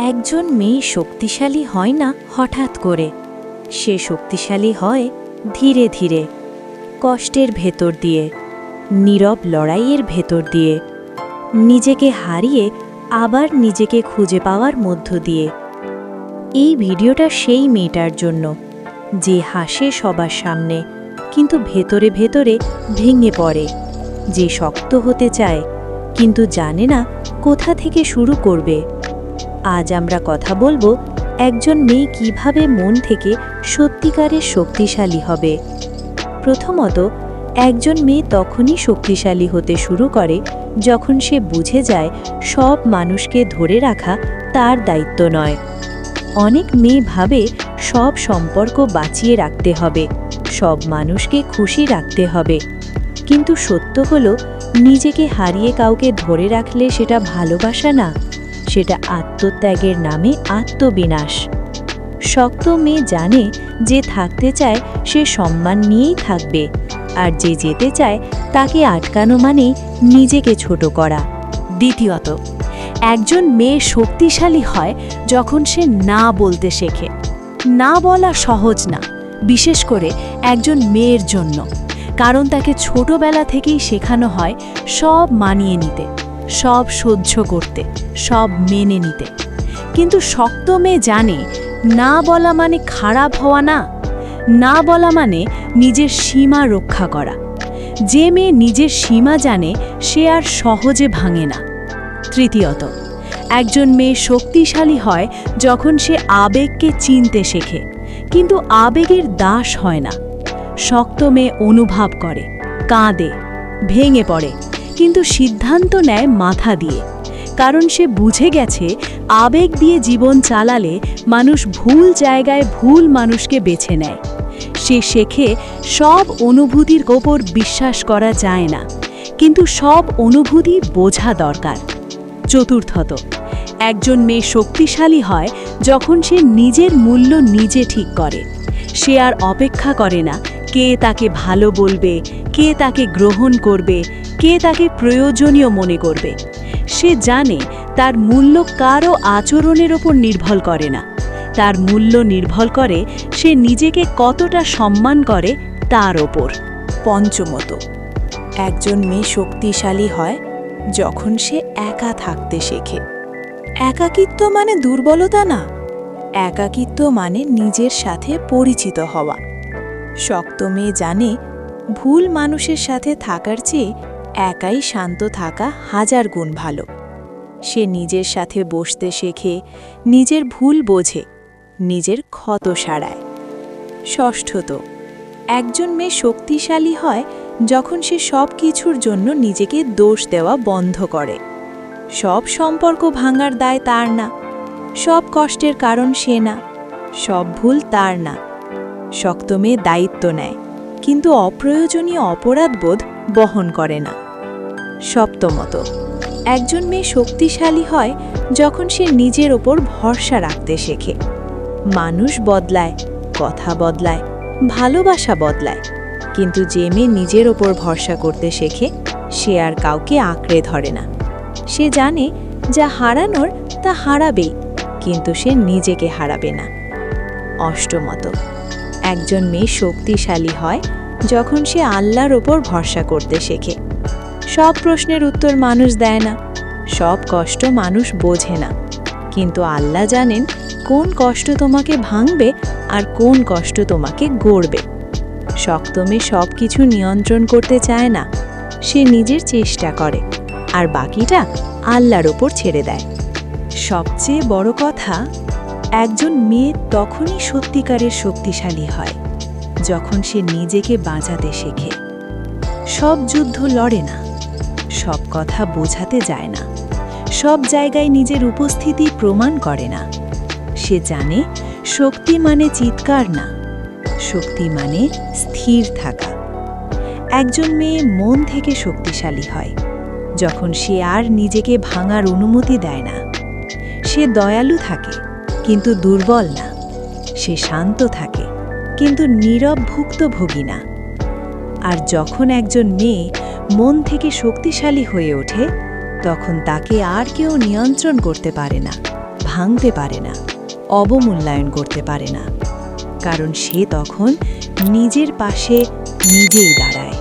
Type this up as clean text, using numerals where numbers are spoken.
একজন মেয়ে শক্তিশালী হয় না হঠাৎ করে। সে শক্তিশালী হয় ধীরে ধীরে, কষ্টের ভেতর দিয়ে, নীরব লড়াইয়ের ভেতর দিয়ে, নিজেকে হারিয়ে আবার নিজেকে খুঁজে পাওয়ার মধ্য দিয়ে। এই ভিডিওটা সেই মেয়েটার জন্য যে হাসে সবার সামনে কিন্তু ভেতরে ভেতরে ভেঙে পড়ে, যে শক্ত হতে চায় কিন্তু জানে না কোথা থেকে শুরু করবে। আজ আমরা কথা বলবো একজন মেয়ে কিভাবে মন থেকে সত্যিকারের শক্তিশালী হবে। প্রথমত, একজন মেয়ে তখনই শক্তিশালী হতে শুরু করে যখন সে বুঝে যায় সব মানুষকে ধরে রাখা তার দায়িত্ব নয়। অনেক মেয়ে ভাবে সব সম্পর্ক বাঁচিয়ে রাখতে হবে, সব মানুষকে খুশি রাখতে হবে, কিন্তু সত্য হলো নিজেকে হারিয়ে কাউকে ধরে রাখলে সেটা ভালোবাসা না, সেটা আত্মত্যাগের নামে আত্মবিনাশ। শক্ত মেয়ে জানে যে থাকতে চায় সে সম্মান নিয়েই থাকবে, আর যে যেতে চায় তাকে আটকানো মানেই নিজেকে ছোট করা। দ্বিতীয়ত, একজন মেয়ে শক্তিশালী হয় যখন সে না বলতে শেখে। না বলা সহজ না, বিশেষ করে একজন মেয়ের জন্য, কারণ তাকে ছোটবেলা থেকেই শেখানো হয় সব মানিয়ে নিতে, সব সহ্য করতে, সব মেনে নিতে। কিন্তু শক্ত মেয়ে জানে না বলা মানে খারাপ হওয়া না, না বলা মানে নিজের সীমা রক্ষা করা। যে মেয়ে নিজের সীমা জানে সে আর সহজে ভাঙে না। তৃতীয়ত, একজন মেয়ে শক্তিশালী হয় যখন সে আবেগকে চিনতে শেখে, কিন্তু আবেগের দাস হয় না। শক্ত মেয়ে অনুভব করে, কাঁদে, ভেঙে পড়ে, কিন্তু সিদ্ধান্ত নেয় মাথা দিয়ে, কারণ সে বুঝে গেছে আবেগ দিয়ে জীবন চালালে মানুষ ভুল জায়গায় ভুল মানুষকে বেছে নেয়। সে শেখে সব অনুভূতির ওপর বিশ্বাস করা যায় না, কিন্তু সব অনুভূতি বোঝা দরকার। চতুর্থত, একজন মেয়ে শক্তিশালী হয় যখন সে নিজের মূল্য নিজে ঠিক করে। সে আর অপেক্ষা করে না কে তাকে ভালো বলবে, কে তাকে গ্রহণ করবে, কে তাকে প্রয়োজনীয় মনে করবে। সে জানে তার মূল্য কারও আচরণের ওপর নির্ভর করে না, তার মূল্য নির্ভর করে সে নিজেকে কতটা সম্মান করে তার ওপর। পঞ্চমত, একজন মেয়ে শক্তিশালী হয় যখন সে একা থাকতে শেখে। একাকিত্ব মানে দুর্বলতা না, একাকিত্ব মানে নিজের সাথে পরিচিত হওয়া। শক্ত মেয়ে জানে ভুল মানুষের সাথে থাকার চেয়ে একাই শান্ত থাকা হাজার গুণ ভালো। সে নিজের সাথে বসতে শেখে, নিজের ভুল বোঝে, নিজের ক্ষত সারায়। ষষ্ঠত, একজন মেয়ে শক্তিশালী হয় যখন সে সব কিছুর জন্য নিজেকে দোষ দেওয়া বন্ধ করে। সব সম্পর্ক ভাঙার দায় তার না, সব কষ্টের কারণ সে না, সব ভুল তার না। শক্ত মেয়ে দায়িত্ব নেয়, কিন্তু অপ্রয়োজনীয় অপরাধবোধ বহন করে না। সপ্তমত, একজন মেয়ে শক্তিশালী হয় যখন সে নিজের ওপর ভরসা রাখতে শেখে। মানুষ বদলায়, কথা বদলায়, ভালোবাসা বদলায়, কিন্তু যে মেয়ে নিজের ওপর ভরসা করতে শেখে সে আর কাউকে আঁকড়ে ধরে না। সে জানে যা হারানোর তা হারাবেই, কিন্তু সে নিজেকে হারাবে না। অষ্টমত, একজন মেয়ে শক্তিশালী হয় যখন সে আল্লাহর ওপর ভরসা করতে শেখে। সব প্রশ্নের উত্তর মানুষ দেয় না, সব কষ্ট মানুষ বোঝে না, কিন্তু আল্লাহ জানেন কোন কষ্ট তোমাকে ভাঙবে আর কোন কষ্ট তোমাকে গড়বে। শক্ত মেয়ে সব কিছু নিয়ন্ত্রণ করতে চায় না, সে নিজের চেষ্টা করে আর বাকিটা আল্লাহর ওপর ছেড়ে দেয়। সবচেয়ে বড় কথা, একজন মেয়ে তখনই সত্যিকারের শক্তিশালী হয় যখন সে নিজেকে বাঁচাতে শেখে। সব যুদ্ধ লড়ে না, সব কথা বোঝাতে যায় না, সব জায়গায় নিজের উপস্থিতি প্রমাণ করে না। সে জানে শক্তি মানে চিৎকার না, শক্তি মানে স্থির থাকা। একজন মেয়ে মন থেকে শক্তিশালী হয় যখন সে আর নিজেকে ভাঙার অনুমতি দেয় না। সে দয়ালু থাকে কিন্তু দুর্বল না, সে শান্ত থাকে কিন্তু নীরব ভুক্তভোগী না। আর যখন একজন মেয়ে মন থেকে শক্তিশালী হয়ে ওঠে তখন তাকে আর কেউ নিয়ন্ত্রণ করতে পারে না, ভাঙতে পারে না, অবমূল্যায়ন করতে পারে না, কারণ সে তখন নিজের পাশে নিজেই দাঁড়ায়।